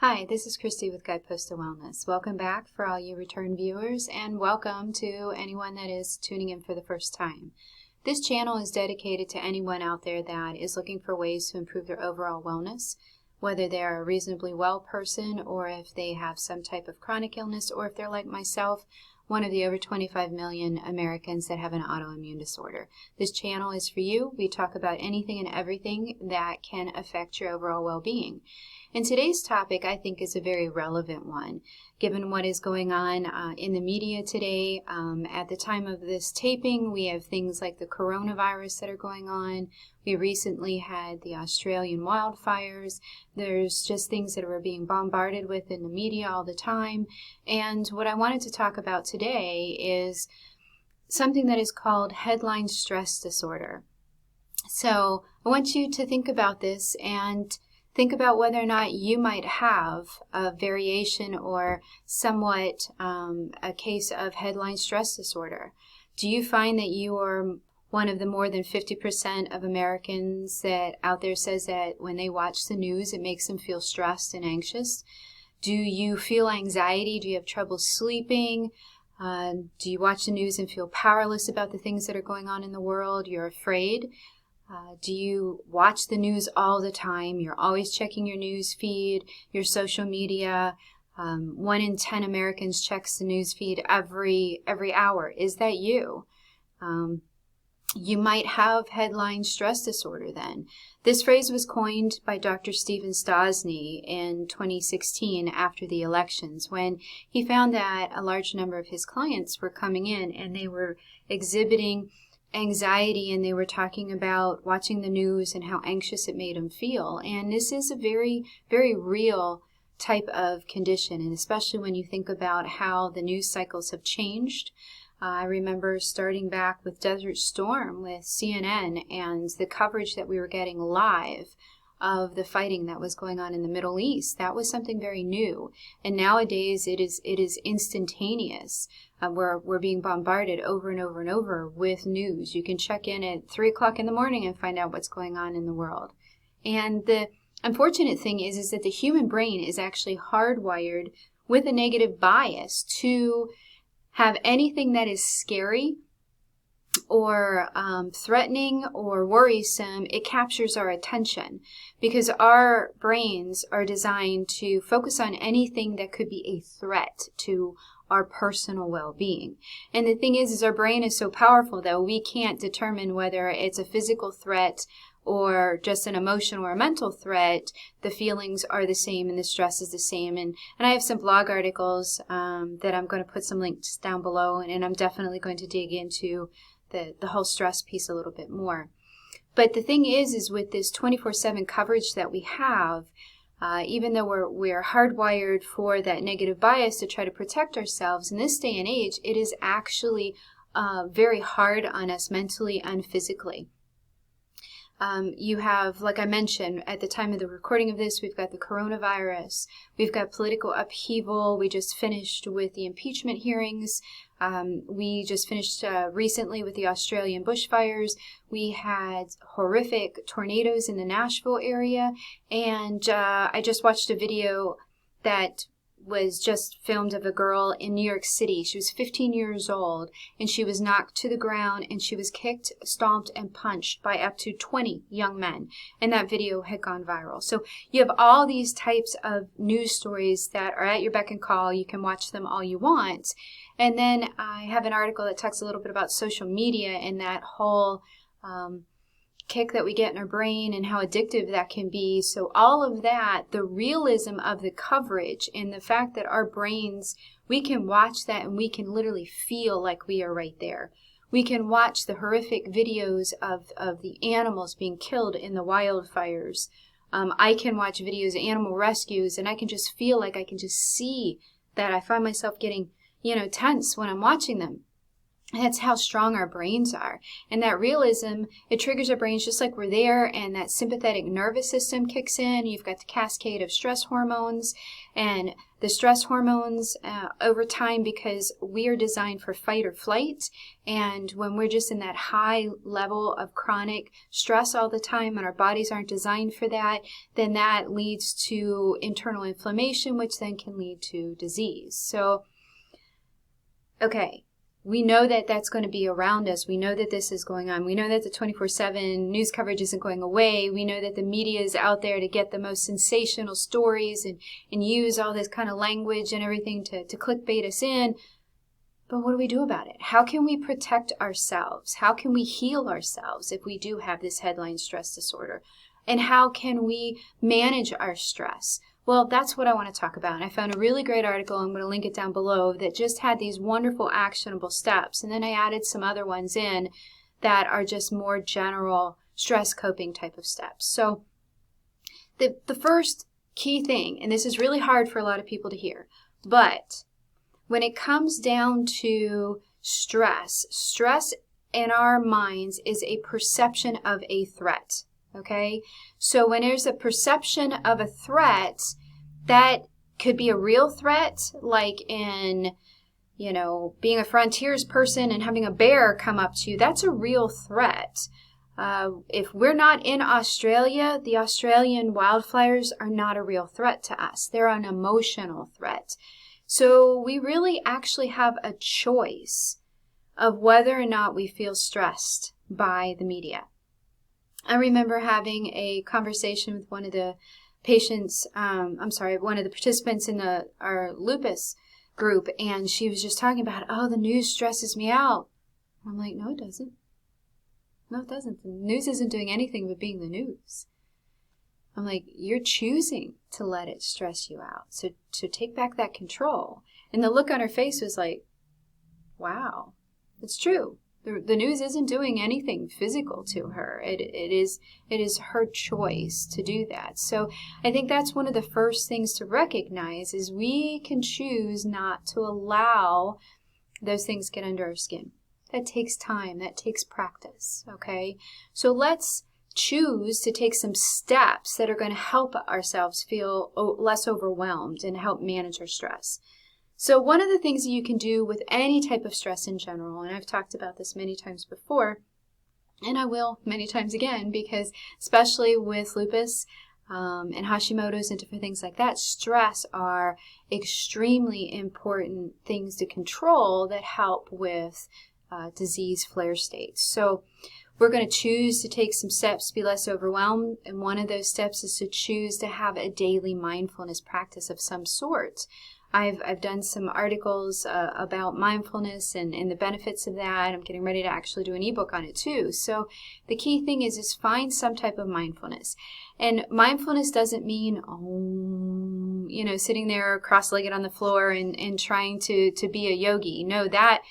Hi, this is Christy with Guidepost to Wellness. Welcome back for all you return viewers, and welcome to anyone that is tuning in for the first time. This channel is dedicated to anyone out there that is looking for ways to improve their overall wellness, whether they're a reasonably well person or if they have some type of chronic illness, or if they're like myself, one of the over 25 million Americans that have an autoimmune disorder. This channel is for you. We talk about anything and everything that can affect your overall well-being. And today's topic, I think, is a very relevant one, given what is going on in the media today. At the time of this taping, we have things like the coronavirus that are going on. We recently had the Australian wildfires. There's just things that we're being bombarded with in the media all the time. And what I wanted to talk about today is something that is called headline stress disorder. So I want you to think about this and think about whether or not you might have a variation or somewhat a case of headline stress disorder. Do you find that you are one of the more than 50% of Americans that out there says that when they watch the news, it makes them feel stressed and anxious? Do you feel anxiety? Do you have trouble sleeping? Do you watch the news and feel powerless about the things that are going on in the world? You're afraid? Do you watch the news all the time? You're always checking your news feed, your social media. 1 in 10 Americans checks the news feed every hour. Is that you? You might have headline stress disorder then. This phrase was coined by Dr. Stosny in 2016 after the elections, when he found that a large number of his clients were coming in and they were exhibiting anxiety, and they were talking about watching the news and how anxious it made them feel. And this is a very, very real type of condition, and especially when you think about how the news cycles have changed. I remember starting back with Desert Storm with CNN and the coverage that we were getting live of the fighting that was going on in the Middle East. That was something very new. And nowadays it is instantaneous. We're being bombarded over and over and over with news. You can check in at 3 o'clock in the morning and find out what's going on in the world. And the unfortunate thing is that the human brain is actually hardwired with a negative bias to have anything that is scary or threatening or worrisome. It captures our attention because our brains are designed to focus on anything that could be a threat to our personal well-being. And the thing is our brain is so powerful that we can't determine whether it's a physical threat or just an emotional or a mental threat. The feelings are the same and the stress is the same. And I have some blog articles that I'm going to put some links down below, and I'm definitely going to dig into the whole stress piece a little bit more. But the thing is with this 24/7 coverage that we have, even though we're hardwired for that negative bias to try to protect ourselves, in this day and age, it is actually very hard on us mentally and physically. You have, like I mentioned, at the time of the recording of this, we've got the coronavirus, we've got political upheaval, we just finished with the impeachment hearings, we just finished recently with the Australian bushfires, we had horrific tornadoes in the Nashville area, and I just watched a video that was just filmed of a girl in New York City. She was 15 years old, and she was knocked to the ground, and she was kicked, stomped, and punched by up to 20 young men. And that video had gone viral. So you have all these types of news stories that are at your beck and call. You can watch them all you want. And then I have an article that talks a little bit about social media and that whole kick that we get in our brain and how addictive that can be. So all of that, the realism of the coverage and the fact that our brains, we can watch that and we can literally feel like we are right there. We can watch the horrific videos of the animals being killed in the wildfires. I can watch videos of animal rescues, and I can just feel like I can just see that. I find myself getting, tense when I'm watching them. That's how strong our brains are. And that realism, it triggers our brains just like we're there, and that sympathetic nervous system kicks in. You've got the cascade of stress hormones, and the stress hormones over time, because we are designed for fight or flight. And when we're just in that high level of chronic stress all the time and our bodies aren't designed for that, then that leads to internal inflammation, which then can lead to disease. So, okay. We know that that's going to be around us. We know that this is going on. We know that the 24/7 news coverage isn't going away. We know that the media is out there to get the most sensational stories and use all this kind of language and everything to clickbait us in. But what do we do about it? How can we protect ourselves? How can we heal ourselves if we do have this headline stress disorder? And how can we manage our stress? Well, that's what I want to talk about. And I found a really great article, I'm going to link it down below, that just had these wonderful actionable steps. And then I added some other ones in that are just more general stress coping type of steps. So the first key thing, and this is really hard for a lot of people to hear, but when it comes down to stress in our minds is a perception of a threat. Okay, so when there's a perception of a threat, that could be a real threat, like in, being a frontiers person and having a bear come up to you. That's a real threat. If we're not in Australia, the Australian wildfires are not a real threat to us. They're an emotional threat. So we really actually have a choice of whether or not we feel stressed by the media. I remember having a conversation with one of the one of the participants in our lupus group, and she was just talking about, the news stresses me out. I'm like, no, it doesn't. No, it doesn't. The news isn't doing anything but being the news. I'm like, you're choosing to let it stress you out. So take back that control. And the look on her face was like, wow, it's true. The news isn't doing anything physical to her. It is her choice to do that. So I think that's one of the first things to recognize is we can choose not to allow those things get under our skin. That takes time. That takes practice. Okay? So let's choose to take some steps that are going to help ourselves feel less overwhelmed and help manage our stress. So one of the things that you can do with any type of stress in general, and I've talked about this many times before, and I will many times again, because especially with lupus and Hashimoto's and different things like that, stress are extremely important things to control that help with disease flare states. So we're going to choose to take some steps to be less overwhelmed, and one of those steps is to choose to have a daily mindfulness practice of some sort. I've done some articles about mindfulness and the benefits of that. I'm getting ready to actually do an ebook on it too. So the key thing is find some type of mindfulness. And mindfulness doesn't mean, sitting there cross-legged on the floor and trying to be a yogi. No, that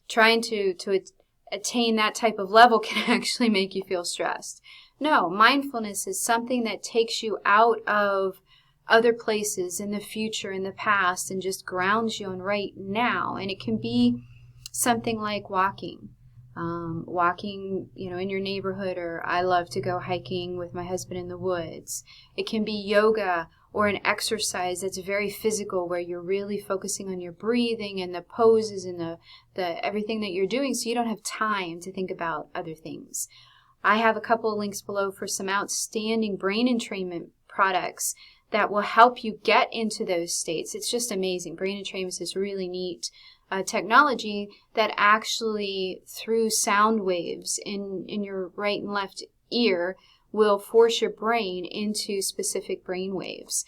trying to attain that type of level can actually make you feel stressed. No, mindfulness is something that takes you out of other places in the future, in the past, and just grounds you in right now. And it can be something like walking, in your neighborhood, or I love to go hiking with my husband in the woods. It can be yoga or an exercise that's very physical, where you're really focusing on your breathing and the poses and the everything that you're doing, so you don't have time to think about other things. I have a couple of links below for some outstanding brain entrainment products that will help you get into those states. It's just amazing. Brain entrainment is this really neat technology that actually, through sound waves in your right and left ear, will force your brain into specific brain waves.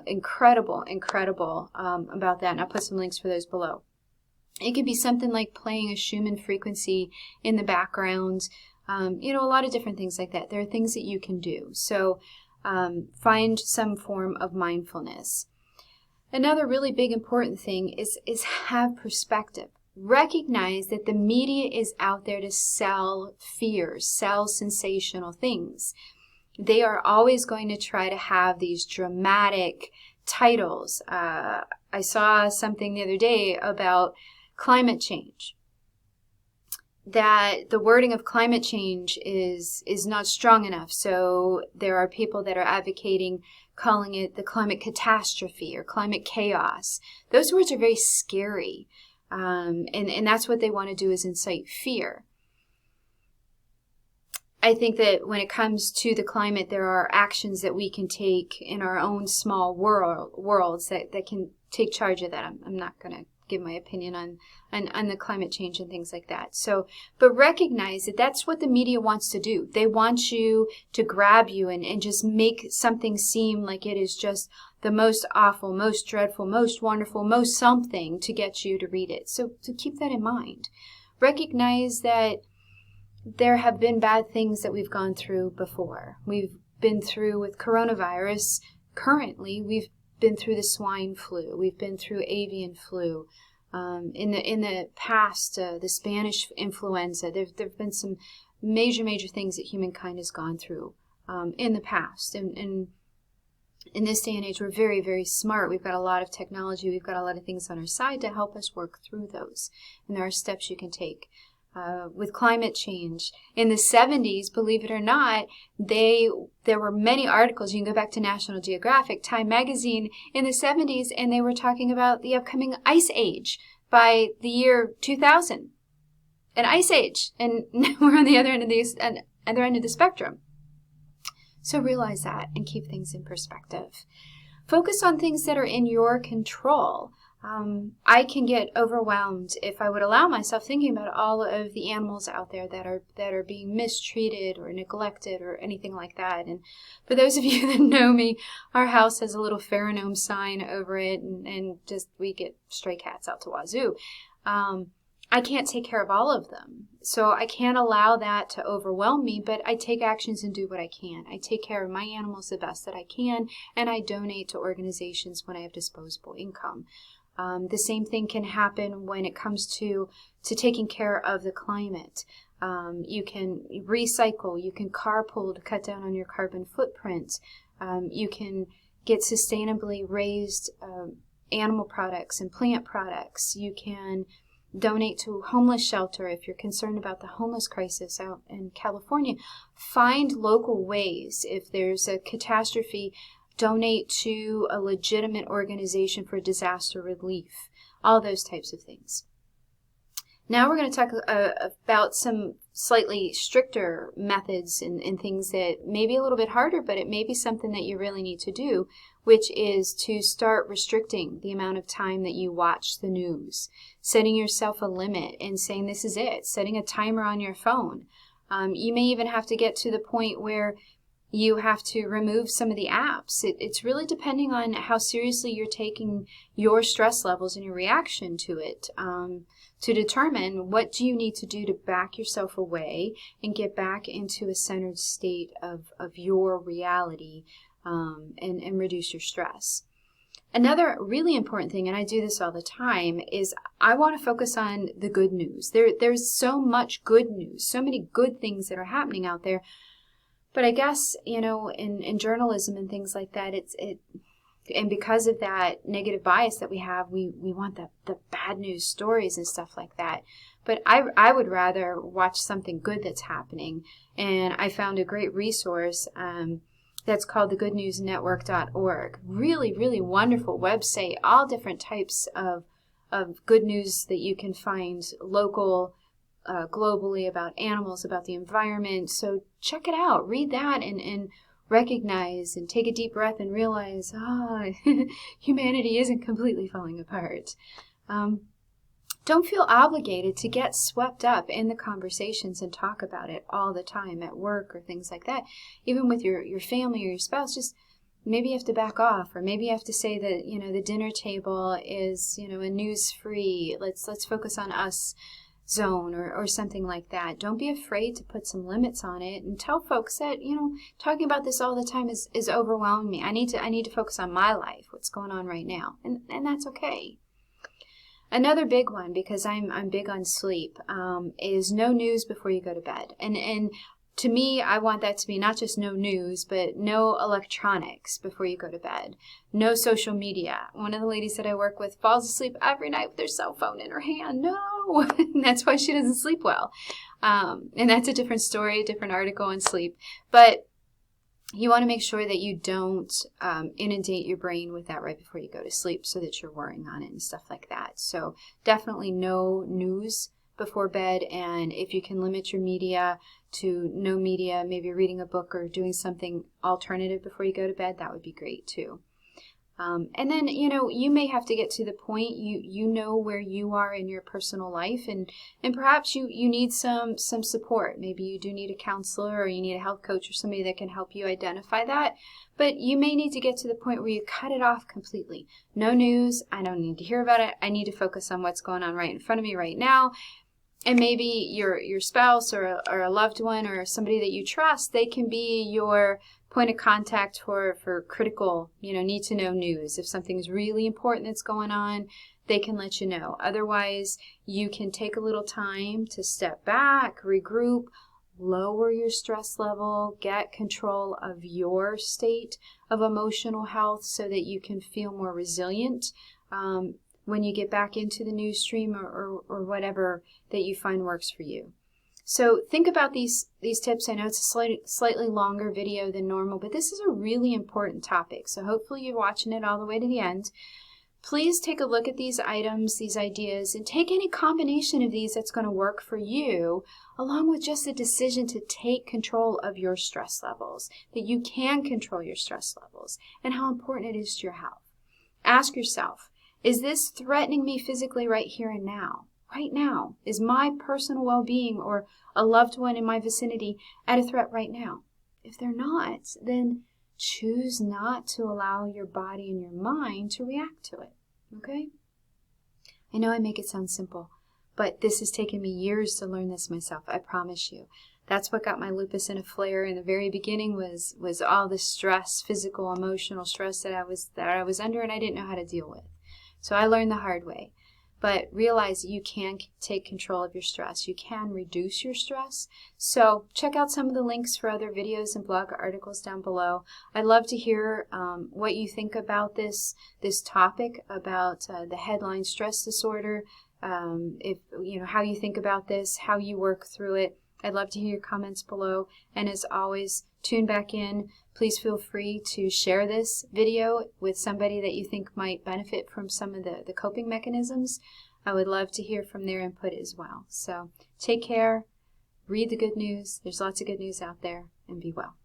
Incredible about that. And I'll put some links for those below. It could be something like playing a Schumann frequency in the background. A lot of different things like that. There are things that you can do. So find some form of mindfulness. Another really big important thing is have perspective. Recognize that the media is out there to sell fears, sell sensational things. They are always going to try to have these dramatic titles. I saw something the other day about climate change. that the wording of climate change is not strong enough. So there are people that are advocating calling it the climate catastrophe or climate chaos. Those words are very scary. And that's what they want to do, is incite fear. I think that when it comes to the climate, there are actions that we can take in our own small worlds that can take charge of that. I'm not going to give my opinion on the climate change and things like that. So, but recognize that that's what the media wants to do. They want you to grab you and just make something seem like it is just the most awful, most dreadful, most wonderful, most something to get you to read it. So keep that in mind. Recognize that there have been bad things that we've gone through before. We've been through with coronavirus. Currently, we've been through the swine flu. We've been through avian flu. In the past, the Spanish influenza. There've been some major things that humankind has gone through in the past. And in this day and age, we're very smart. We've got a lot of technology. We've got a lot of things on our side to help us work through those. And there are steps you can take. With climate change. In the 70s, believe it or not, there were many articles. You can go back to National Geographic, Time Magazine in the 70s, and they were talking about the upcoming ice age by the year 2000. An ice age. And now we're on the other end of the spectrum. So realize that and keep things in perspective. Focus on things that are in your control. I can get overwhelmed if I would allow myself thinking about all of the animals out there that are being mistreated or neglected or anything like that. And for those of you that know me, our house has a little pheromone sign over it, and just we get stray cats out to wazoo. I can't take care of all of them, so I can't allow that to overwhelm me. But I take actions and do what I can. I take care of my animals the best that I can, and I donate to organizations when I have disposable income. The same thing can happen when it comes to taking care of the climate. You can recycle, you can carpool to cut down on your carbon footprint. You can get sustainably raised animal products and plant products. You can donate to a homeless shelter if you're concerned about the homeless crisis out in California. Find local ways. If there's a catastrophe, donate to a legitimate organization for disaster relief, all those types of things. Now we're going to talk about some slightly stricter methods and things that may be a little bit harder, but it may be something that you really need to do, which is to start restricting the amount of time that you watch the news, setting yourself a limit and saying this is it, setting a timer on your phone. You may even have to get to the point where you have to remove some of the apps. It's really depending on how seriously you're taking your stress levels and your reaction to it, to determine what do you need to do to back yourself away and get back into a centered state of your reality, and reduce your stress. Another really important thing, and I do this all the time, is I want to focus on the good news. There's so much good news, so many good things that are happening out there. But I guess, in journalism and things like that, and because of that negative bias that we have, we want the bad news stories and stuff like that. But I would rather watch something good that's happening. And I found a great resource that's called the goodnewsnetwork.org. Really wonderful website, all different types of good news that you can find local, globally, about animals, about the environment. So check it out, read that, and recognize and take a deep breath and realize, humanity isn't completely falling apart. Don't feel obligated to get swept up in the conversations and talk about it all the time at work or things like that. Even with your family or your spouse, just maybe you have to back off, or maybe you have to say that, the dinner table is, a news-free, let's focus on us zone or something like that. Don't be afraid to put some limits on it, and tell folks that, talking about this all the time is overwhelming me. I need to focus on my life, what's going on right now, and that's okay. Another big one, because I'm big on sleep, is no news before you go to bed. And to me, I want that to be not just no news, but no electronics before you go to bed. No social media. One of the ladies that I work with falls asleep every night with their cell phone in her hand. No! And that's why she doesn't sleep well. And that's a different story, a different article on sleep. But you want to make sure that you don't inundate your brain with that right before you go to sleep so that you're worrying on it and stuff like that. So definitely no news before bed, and if you can limit your media to no media, maybe reading a book or doing something alternative before you go to bed, that would be great too. And then, you may have to get to the point you know where you are in your personal life, and perhaps you need some support. Maybe you do need a counselor, or you need a health coach or somebody that can help you identify that. But you may need to get to the point where you cut it off completely. No news. I don't need to hear about it. I need to focus on what's going on right in front of me right now. And maybe your spouse or a loved one or somebody that you trust, they can be your point of contact for critical, need to know news. If something's really important that's going on, they can let you know. Otherwise, you can take a little time to step back, regroup, lower your stress level, get control of your state of emotional health so that you can feel more resilient when you get back into the news stream or whatever that you find works for you. So think about these tips. I know it's a slightly longer video than normal, but this is a really important topic. So hopefully you're watching it all the way to the end. Please take a look at these items, these ideas, and take any combination of these that's going to work for you, along with just a decision to take control of your stress levels, that you can control your stress levels, and how important it is to your health. Ask yourself, is this threatening me physically right here and now? Right now, is my personal well-being or a loved one in my vicinity at a threat right now? If they're not, then choose not to allow your body and your mind to react to it, okay? I know I make it sound simple, but this has taken me years to learn this myself, I promise you. That's what got my lupus in a flare in the very beginning was all the stress, physical, emotional stress that I was under and I didn't know how to deal with. So I learned the hard way. But realize you can take control of your stress. You can reduce your stress. So check out some of the links for other videos and blog articles down below. I'd love to hear what you think about this topic, about the headline stress disorder, if how you think about this, how you work through it. I'd love to hear your comments below. And as always, tune back in. Please feel free to share this video with somebody that you think might benefit from some of the coping mechanisms. I would love to hear from their input as well. So take care, read the good news. There's lots of good news out there, and be well.